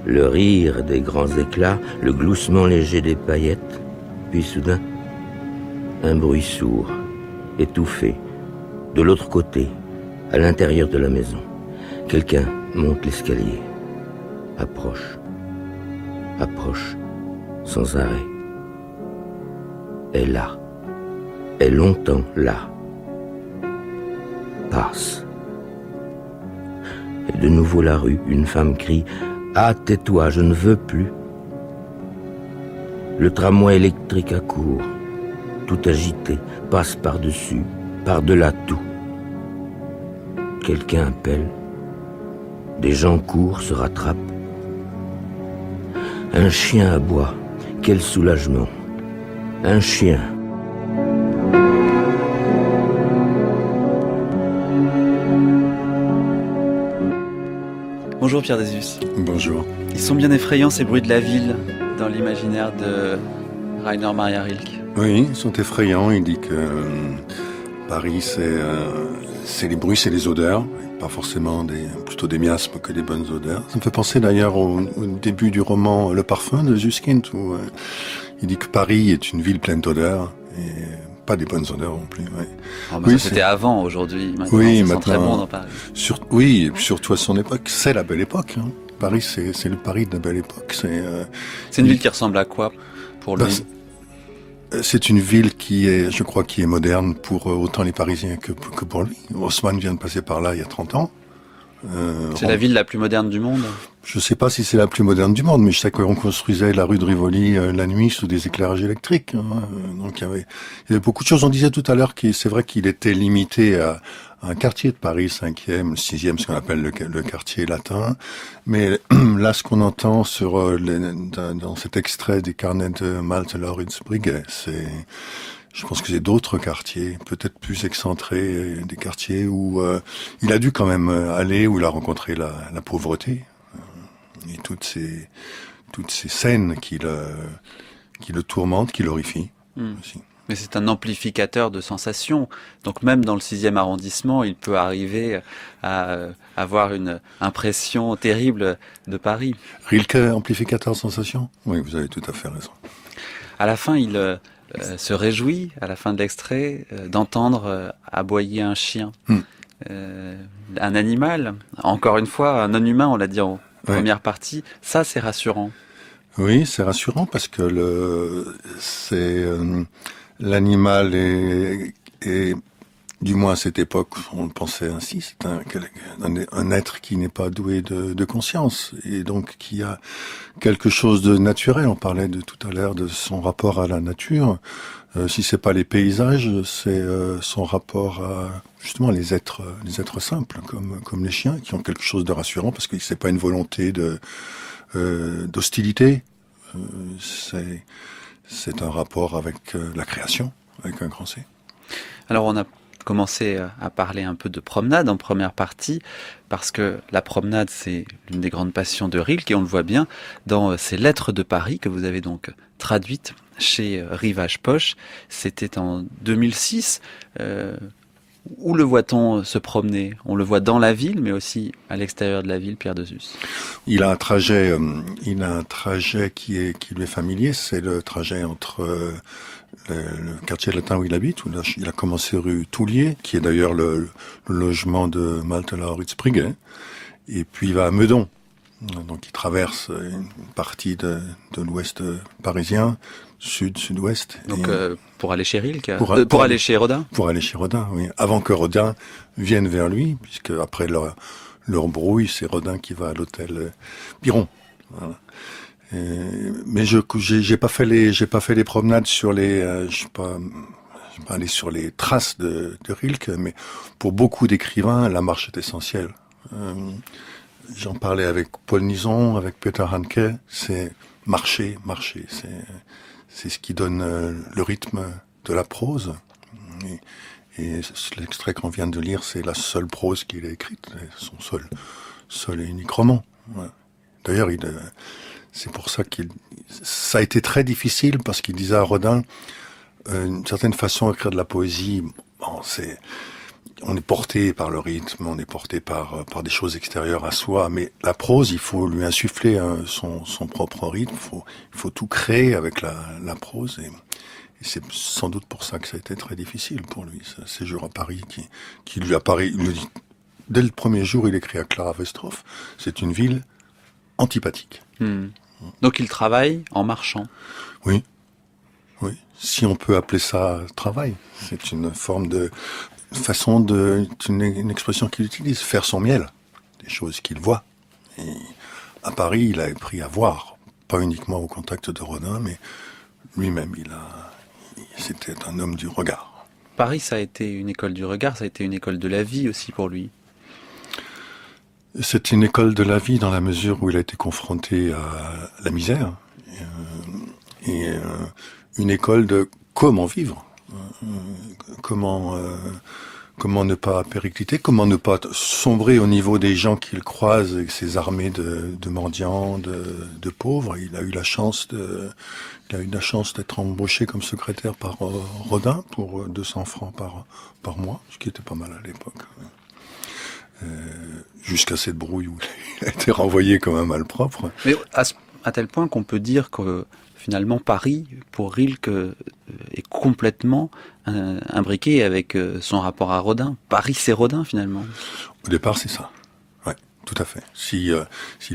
le rire des grands éclats, le gloussement léger des paillettes. Puis soudain, un bruit sourd, étouffé. De l'autre côté, à l'intérieur de la maison, quelqu'un monte l'escalier. Approche, sans arrêt. Est là, est longtemps là. Passe. Et de nouveau la rue, une femme crie « Ah, tais-toi, je ne veux plus !» Le tramway électrique accourt, tout agité, passe par-dessus, par-delà tout. Quelqu'un appelle. Des gens courent, se rattrapent. Un chien aboie. Quel soulagement. Un chien. Bonjour Pierre Desus. Bonjour. Ils sont bien effrayants ces bruits de la ville dans l'imaginaire de Rainer Maria Rilke. Oui, ils sont effrayants. Il dit que Paris, c'est les bruits, c'est les odeurs, pas forcément plutôt des miasmes que des bonnes odeurs. Ça me fait penser d'ailleurs au début du roman Le Parfum de Suskind, où il dit que Paris est une ville pleine d'odeurs et pas des bonnes odeurs non plus. Ouais. Oh, oui, c'était avant, aujourd'hui. Maintenant, oui, maintenant, très bon dans Paris. Oui, surtout à son époque. C'est la belle époque. Hein. Paris, c'est le Paris de la belle époque. C'est une ville qui ressemble à quoi pour lui? C'est une ville je crois, qui est moderne pour autant les Parisiens que pour lui. Haussmann vient de passer par là il y a 30 ans. C'est la ville la plus moderne du monde? Je sais pas si c'est la plus moderne du monde, mais je sais qu'on construisait la rue de Rivoli la nuit sous des éclairages électriques. Hein. Donc il y avait beaucoup de choses. On disait tout à l'heure que c'est vrai qu'il était limité à un quartier de Paris, 5e, 6e, ce qu'on appelle le quartier latin. Mais là, ce qu'on entend dans cet extrait des carnets de Malte Lauritz Briguet, je pense que c'est d'autres quartiers, peut-être plus excentrés, des quartiers où il a dû quand même aller, où il a rencontré la pauvreté et toutes ces scènes qui le tourmentent, qui l'horrifient aussi. Mais c'est un amplificateur de sensations. Donc même dans le 6e arrondissement, il peut arriver à avoir une impression terrible de Paris. Rilke, amplificateur de sensations? Oui, vous avez tout à fait raison. À la fin, il se réjouit, à la fin de l'extrait, d'entendre aboyer un chien. Un animal, encore une fois, un non-humain, on l'a dit en première partie. Ça, c'est rassurant. Oui, c'est rassurant parce que l'animal est, du moins à cette époque, on le pensait ainsi, c'est un être qui n'est pas doué de conscience et donc qui a quelque chose de naturel. On parlait tout à l'heure de son rapport à la nature. Si c'est pas les paysages, c'est son rapport à justement les êtres simples comme les chiens qui ont quelque chose de rassurant parce que c'est pas une volonté d'hostilité. C'est un rapport avec la création, avec un grand C. Alors on a commencé à parler un peu de promenade en première partie, parce que la promenade, c'est l'une des grandes passions de Rilke, et on le voit bien dans ces lettres de Paris que vous avez donc traduites chez Rivage Poche. C'était en 2006. Où le voit-on se promener? On le voit dans la ville, mais aussi à l'extérieur de la ville, Pierre Desus. Il a un trajet qui lui est familier. C'est le trajet entre le quartier latin où il habite, où il a commencé rue Toulier, qui est d'ailleurs le logement de Malte Lauritz Briguet, et puis il va à Meudon. Donc il traverse une partie de l'ouest parisien, sud-ouest. Donc pour aller chez Rilke, pour aller chez Rodin. Pour aller chez Rodin, oui. Avant que Rodin vienne vers lui, puisque après leur brouille, c'est Rodin qui va à l'hôtel Piron. Voilà. Mais j'ai pas fait les promenades sur je suis pas allé sur les traces de Rilke, mais pour beaucoup d'écrivains, la marche est essentielle. J'en parlais avec Paul Nizon, avec Peter Handke, c'est marcher, c'est ce qui donne le rythme de la prose. Et l'extrait qu'on vient de lire, c'est la seule prose qu'il a écrite, son seul et unique roman. Ouais. D'ailleurs, c'est pour ça ça a été très difficile, parce qu'il disait à Rodin, d'une certaine façon, écrire de la poésie, on est porté par le rythme, on est porté par des choses extérieures à soi, mais la prose, il faut lui insuffler son propre rythme, il faut tout créer avec la prose, et c'est sans doute pour ça que ça a été très difficile pour lui, ce séjour à Paris, qui lui apparaît, il le dit, dès le premier jour, il écrit à Clara Westroff, c'est une ville antipathique. Donc il travaille en marchant. Oui, si on peut appeler ça travail, c'est une forme de façon une expression qu'il utilise, faire son miel, des choses qu'il voit. Et à Paris, il a appris à voir, pas uniquement au contact de Rodin, mais lui-même, c'était un homme du regard. Paris, ça a été une école du regard, ça a été une école de la vie aussi pour lui. C'est une école de la vie dans la mesure où il a été confronté à la misère et une école de comment vivre, comment Comment ne pas péricliter, comment ne pas sombrer au niveau des gens qu'il croise avec ses armées de mendiants, de pauvres. Il a eu la chance d'être embauché comme secrétaire par Rodin pour 200 francs par mois, ce qui était pas mal à l'époque. Jusqu'à cette brouille où il a été renvoyé comme un malpropre. Mais à tel point qu'on peut dire que finalement Paris, pour Rilke, est complètement imbriqué avec son rapport à Rodin. Paris, c'est Rodin finalement. Au départ, c'est ça. Ouais, tout à fait. S'il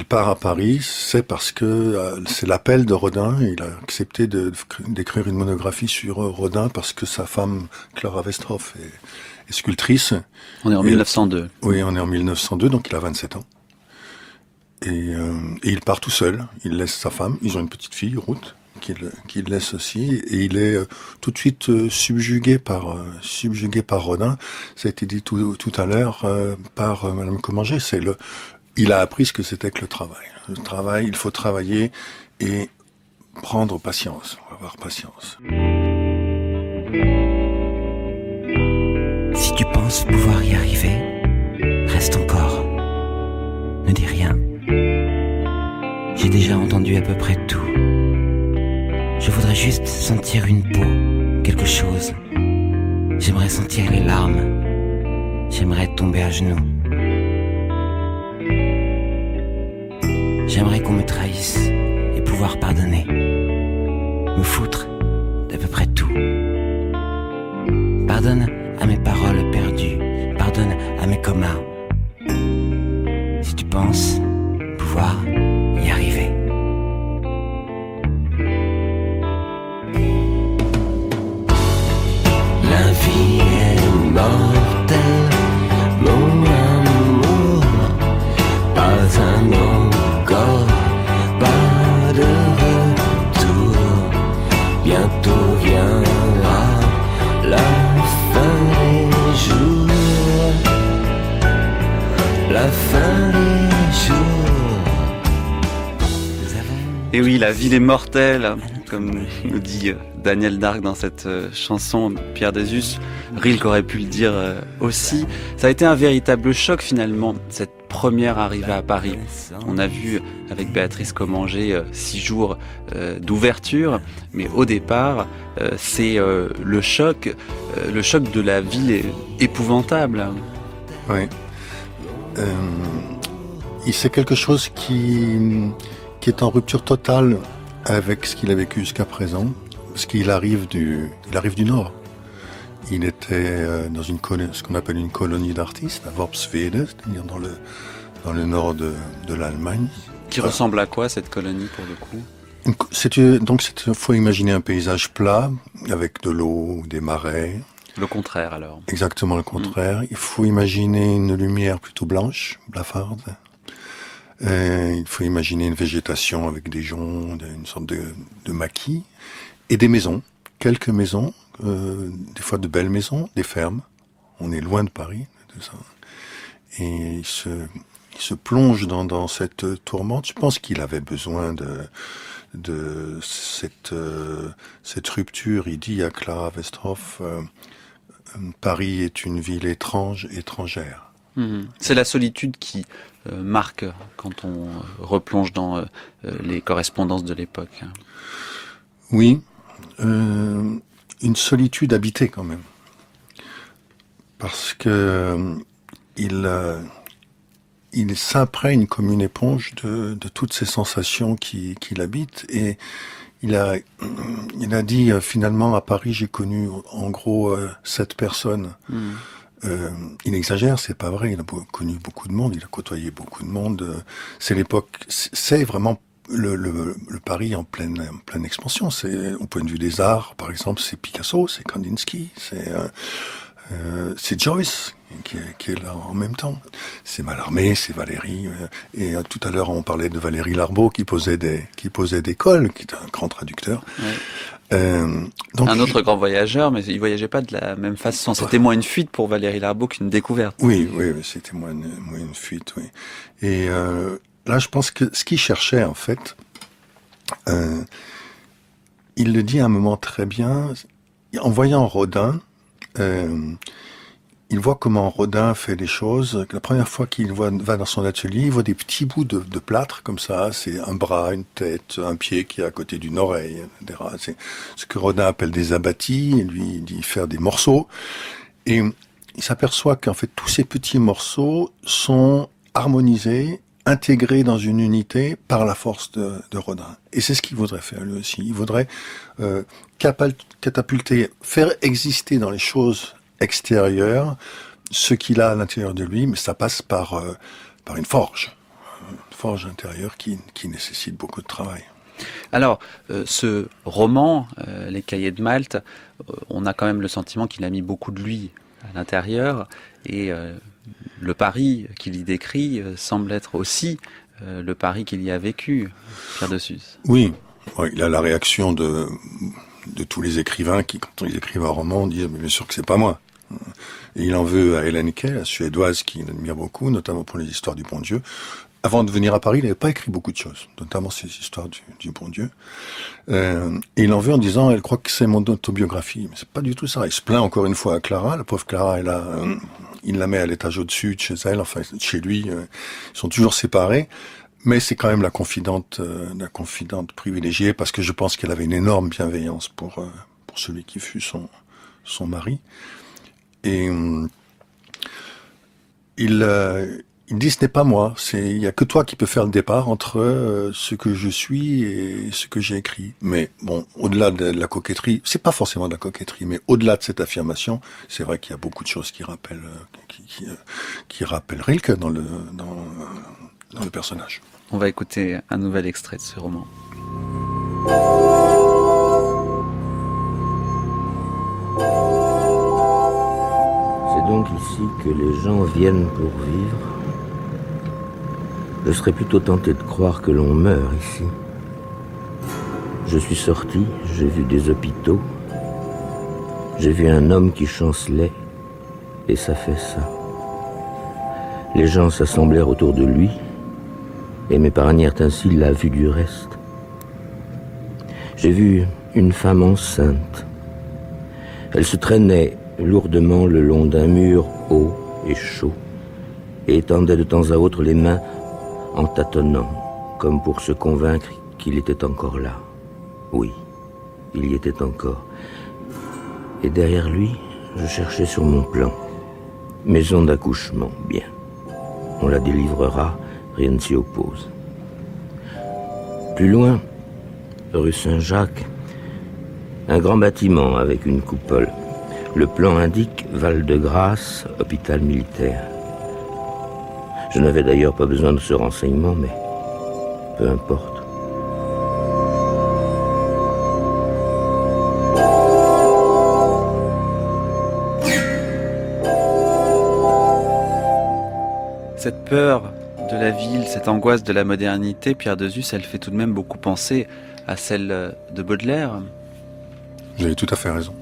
part à Paris, c'est parce que c'est l'appel de Rodin. Il a accepté d'écrire une monographie sur Rodin parce que sa femme, Clara Westroff, est sculptrice. On est en 1902. Oui, on est en 1902, donc il a 27 ans. Et il part tout seul. Il laisse sa femme. Ils ont une petite fille, Ruth, qu'il laisse aussi. Et il est tout de suite subjugué par Rodin. Ça a été dit tout à l'heure par Madame Commanger. Il a appris ce que c'était que le travail. Le travail, il faut travailler et prendre patience. Avoir patience. Si tu penses pouvoir y arriver, reste encore. Ne dis rien. J'ai déjà entendu à peu près tout. Je voudrais juste sentir une peau, quelque chose. J'aimerais sentir les larmes. J'aimerais tomber à genoux. J'aimerais qu'on me trahisse et pouvoir pardonner. Me foutre d'à peu près tout. Pardonne à mes paroles perdues. Pardonne à mes comas. Si tu penses pouvoir y arriver. La vie est mortelle, mon amour. Pas un encore, pas de retour. Bientôt viendra la fin des jours. La fin des jours. Et oui, la ville est mortelle, comme nous dit Daniel Darc dans cette chanson de Pierre Désus. Rilke aurait pu le dire aussi. Ça a été un véritable choc finalement, cette première arrivée à Paris. On a vu avec Béatrice Commanger 6 jours d'ouverture, mais au départ, c'est le choc de la ville épouvantable. Oui. C'est quelque chose qui est en rupture totale avec ce qu'il a vécu jusqu'à présent, parce qu'il arrive du Nord. Il était dans ce qu'on appelle une colonie d'artistes, à Worpswede, c'est-à-dire dans le nord de l'Allemagne. Qui ressemble à quoi cette colonie pour le coup ? Il faut imaginer un paysage plat avec de l'eau, des marais. Le contraire alors. Exactement le contraire. Il faut imaginer une lumière plutôt blanche, blafarde. Il faut imaginer une végétation avec des joncs, une sorte de maquis, et des maisons, quelques maisons, des fois de belles maisons, des fermes. On est loin de Paris, de ça. Et il se plonge dans cette tourmente. Je pense qu'il avait besoin de cette rupture. Il dit à Clara Westroff, Paris est une ville étrangère. C'est la solitude qui marque quand on replonge dans les correspondances de l'époque. Oui, une solitude habitée quand même. Parce que il s'imprègne comme une éponge de toutes ces sensations qui l'habitent. Et il a dit finalement à Paris, j'ai connu en gros 7 personnes. Il exagère, c'est pas vrai. Il a connu beaucoup de monde, il a côtoyé beaucoup de monde. C'est l'époque, c'est vraiment le Paris en pleine expansion. C'est au point de vue des arts, par exemple, c'est Picasso, c'est Kandinsky, c'est Joyce qui est là en même temps. C'est Mallarmé, c'est Valéry. Et tout à l'heure, on parlait de Valéry Larbaud qui posait des cols, qui est un grand traducteur. Ouais. Donc, un autre grand voyageur, mais il voyageait pas de la même façon. C'était moins une fuite pour Valéry Larbaud qu'une découverte. Oui, c'était moins une fuite, oui. Et là, je pense que ce qu'il cherchait, en fait, il le dit à un moment très bien, en voyant Rodin, il voit comment Rodin fait les choses. La première fois qu'il va dans son atelier, il voit des petits bouts de plâtre comme ça. C'est un bras, une tête, un pied qui est à côté d'une oreille. C'est ce que Rodin appelle des abattis. Et lui, il dit faire des morceaux. Et il s'aperçoit qu'en fait, tous ces petits morceaux sont harmonisés, intégrés dans une unité par la force de Rodin. Et c'est ce qu'il voudrait faire lui aussi. Il voudrait catapulter, faire exister dans les choses extérieures ce qu'il a à l'intérieur de lui, mais ça passe par une forge intérieure qui nécessite beaucoup de travail. Alors, ce roman, Les Cahiers de Malte, on a quand même le sentiment qu'il a mis beaucoup de lui à l'intérieur, et le Paris qu'il y décrit semble être aussi le Paris qu'il y a vécu, Pierre de Suze. Oui, il a la réaction de tous les écrivains qui, quand ils écrivent un roman, disent « mais bien sûr que c'est pas moi ». Et il en veut à Hélène Kay, la Suédoise, qu'il admire beaucoup, notamment pour les histoires du bon Dieu. Avant de venir à Paris, il n'avait pas écrit beaucoup de choses, notamment ces histoires du bon Dieu. Et il en veut en disant, elle croit que c'est mon autobiographie. Mais c'est pas du tout ça. Il se plaint encore une fois à Clara. La pauvre Clara, il la met à l'étage au-dessus de chez elle, enfin chez lui. Ils sont toujours séparés. Mais c'est quand même la confidente privilégiée, parce que je pense qu'elle avait une énorme bienveillance pour celui qui fut son mari. Et il dit, ce n'est pas moi, il y a que toi qui peux faire le départ entre ce que je suis et ce que j'ai écrit. Mais bon, au-delà de la coquetterie, c'est pas forcément de la coquetterie, mais au-delà de cette affirmation, c'est vrai qu'il y a beaucoup de choses qui rappellent Rilke dans le personnage. On va écouter un nouvel extrait de ce roman. C'est donc ici que les gens viennent pour vivre. Je serais plutôt tenté de croire que l'on meurt ici. Je suis sorti, j'ai vu des hôpitaux, j'ai vu un homme qui chancelait, et ça fait ça. Les gens s'assemblèrent autour de lui, et m'épargnèrent ainsi la vue du reste. J'ai vu une femme enceinte. Elle se traînait lourdement le long d'un mur haut et chaud, et étendait de temps à autre les mains en tâtonnant, comme pour se convaincre qu'il était encore là. Oui, il y était encore. Et derrière lui, je cherchais sur mon plan. Maison d'accouchement, bien. On la délivrera, rien ne s'y oppose. Plus loin, rue Saint-Jacques, un grand bâtiment avec une coupole. Le plan indique Val-de-Grâce, hôpital militaire. Je n'avais d'ailleurs pas besoin de ce renseignement, mais peu importe. Cette peur de la ville, cette angoisse de la modernité, Pierre de Suze, elle fait tout de même beaucoup penser à celle de Baudelaire. Vous avez tout à fait raison.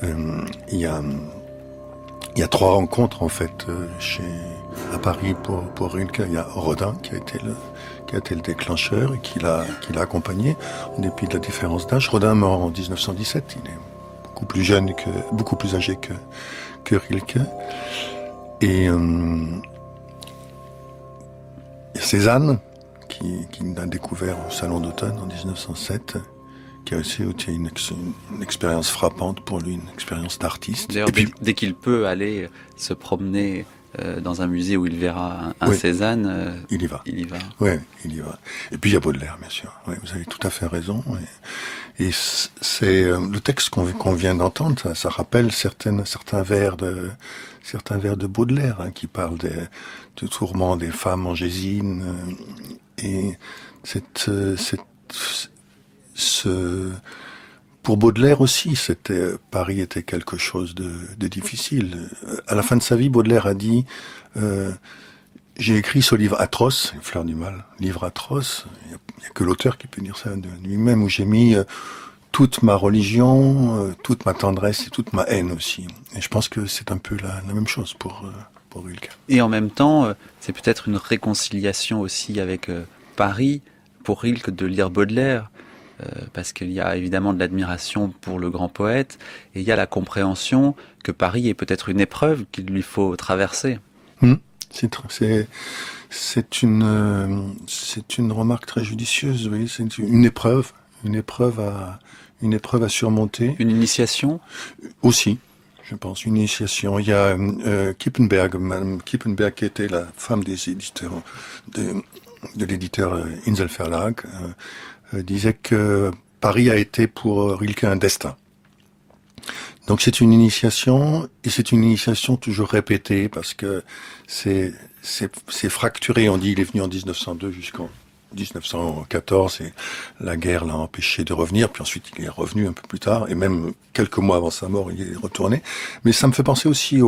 Il y a 3 rencontres en fait à Paris pour Rilke. Il y a Rodin qui a été le déclencheur et qui l'a accompagné en dépit de la différence d'âge. Rodin meurt en 1917. Il est beaucoup plus âgé que Rilke. Et il y a Cézanne qui l'a découvert au Salon d'automne en 1907. Qui a aussi été une expérience frappante pour lui, une expérience d'artiste. D'ailleurs, dès qu'il peut aller se promener dans un musée où il verra un Cézanne, il y va. Oui, il y va. Et puis il y a Baudelaire, bien sûr. Ouais, vous avez tout à fait raison. Et c'est le texte qu'on vient d'entendre, ça rappelle certains vers de Baudelaire, qui parlent du tourment des femmes en Gésine, et pour Baudelaire aussi, Paris était quelque chose de difficile. À la fin de sa vie, Baudelaire a dit j'ai écrit ce livre atroce, Les Fleurs du Mal, livre atroce. Il n'y a que l'auteur qui peut dire ça de lui-même, où j'ai mis toute ma religion, toute ma tendresse et toute ma haine aussi. Et je pense que c'est un peu la même chose pour Rilke. Et en même temps, c'est peut-être une réconciliation aussi avec Paris pour Rilke de lire Baudelaire. parce qu'il y a évidemment de l'admiration pour le grand poète, et il y a la compréhension que Paris est peut-être une épreuve qu'il lui faut traverser. C'est une remarque très judicieuse, oui. C'est une épreuve à surmonter. Une initiation aussi, je pense, une initiation. Il y a Kippenberg, Madame Kippenberg, qui était la femme des éditeurs de l'éditeur Insel Verlag, disait que Paris a été pour Rilke un destin. Donc c'est une initiation, et c'est une initiation toujours répétée, parce que c'est fracturé. On dit il est venu en 1902 jusqu'en 1914, et la guerre l'a empêché de revenir, puis ensuite il est revenu un peu plus tard, et même quelques mois avant sa mort, il est retourné. Mais ça me fait penser aussi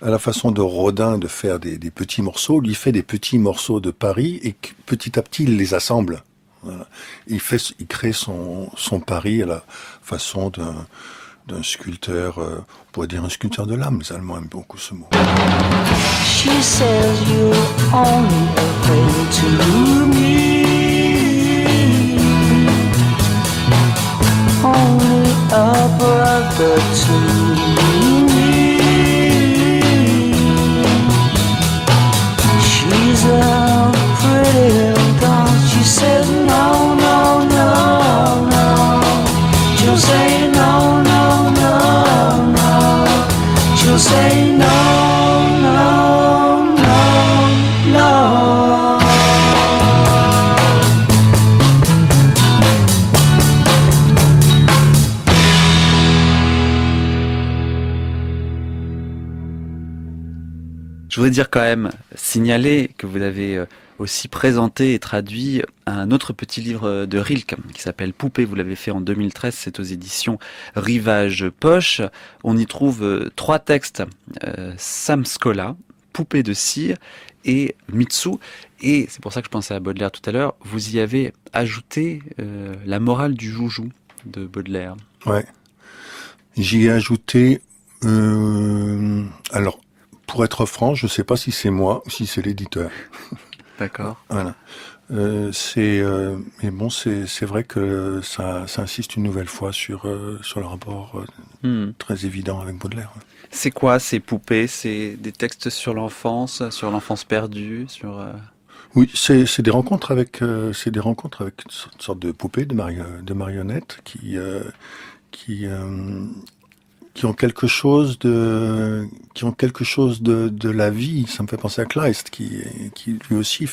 à la façon de Rodin de faire des petits morceaux. Lui, il fait des petits morceaux de Paris, et petit à petit, il les assemble. Voilà. Il crée son Paris à la façon d'un sculpteur, on pourrait dire un sculpteur de l'âme. Les Allemands aiment beaucoup ce mot. She says you're only a friend to me, only a brother to me. She's a pretty little doll. She says no, no, no, no. She'll say no, no, no, no. She'll say no, no, no, no. Je voudrais dire quand même, signaler que vous avez aussi présenté et traduit un autre petit livre de Rilke qui s'appelle Poupée. Vous l'avez fait en 2013, c'est aux éditions Rivage Poche. On y trouve 3 textes, Samskola, Poupée de cire et Mitsu. Et c'est pour ça que je pensais à Baudelaire tout à l'heure. Vous y avez ajouté la morale du joujou de Baudelaire. Ouais. J'y ai ajouté... alors, pour être franc, je ne sais pas si c'est moi ou si c'est l'éditeur. D'accord. Voilà. Mais bon, c'est vrai que ça insiste une nouvelle fois sur le rapport très évident avec Baudelaire. C'est quoi ces poupées? C'est des textes sur l'enfance perdue, sur... Oui, c'est des rencontres avec une sorte de poupées, de marionnettes qui ont quelque chose de la vie. Ça me fait penser à Kleist, qui lui aussi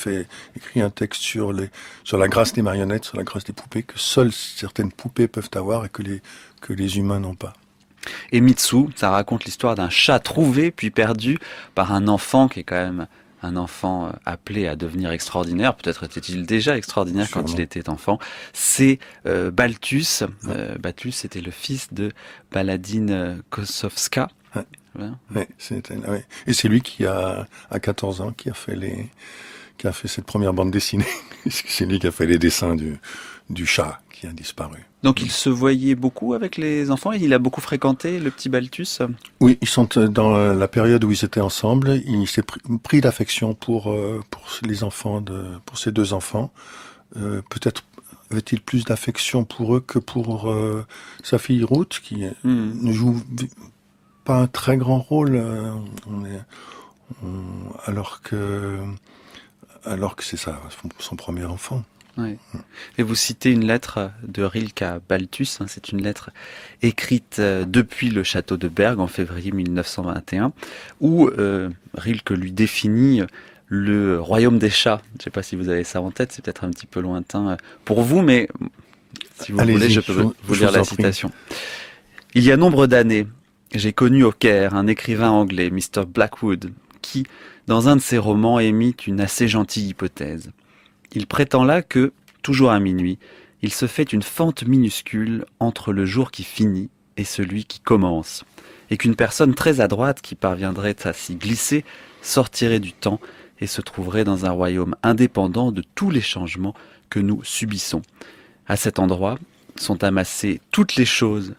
écrit un texte sur la grâce des marionnettes, sur la grâce des poupées, que seules certaines poupées peuvent avoir et que les humains n'ont pas. Et Mitsu, ça raconte l'histoire d'un chat trouvé puis perdu par un enfant qui est quand même un enfant appelé à devenir extraordinaire. Peut-être était-il déjà extraordinaire quand il était enfant. C'est Balthus. Balthus était le fils de Baladine Kosowska. Ouais, et c'est lui qui à 14 ans, qui a fait cette première bande dessinée. C'est lui qui a fait les dessins du chat qui a disparu. Donc il se voyait beaucoup avec les enfants, et il a beaucoup fréquenté le petit Balthus. Oui, ils sont dans la période où ils étaient ensemble. Il s'est pris d'affection pour les enfants pour ses 2 enfants. Peut-être avait-il plus d'affection pour eux que pour sa fille Ruth, qui ne joue pas un très grand rôle, alors que c'est son premier enfant. Ouais. Et vous citez une lettre de Rilke à Balthus, c'est une lettre écrite depuis le château de Berg en février 1921, où Rilke lui définit le royaume des chats. Je ne sais pas si vous avez ça en tête, c'est peut-être un petit peu lointain pour vous, mais si vous voulez, je peux vous lire la citation. Il y a nombre d'années, j'ai connu au Caire un écrivain anglais, Mr. Blackwood, qui, dans un de ses romans, émit une assez gentille hypothèse. Il prétend là que, toujours à minuit, il se fait une fente minuscule entre le jour qui finit et celui qui commence, et qu'une personne très adroite qui parviendrait à s'y glisser sortirait du temps et se trouverait dans un royaume indépendant de tous les changements que nous subissons. À cet endroit sont amassées toutes les choses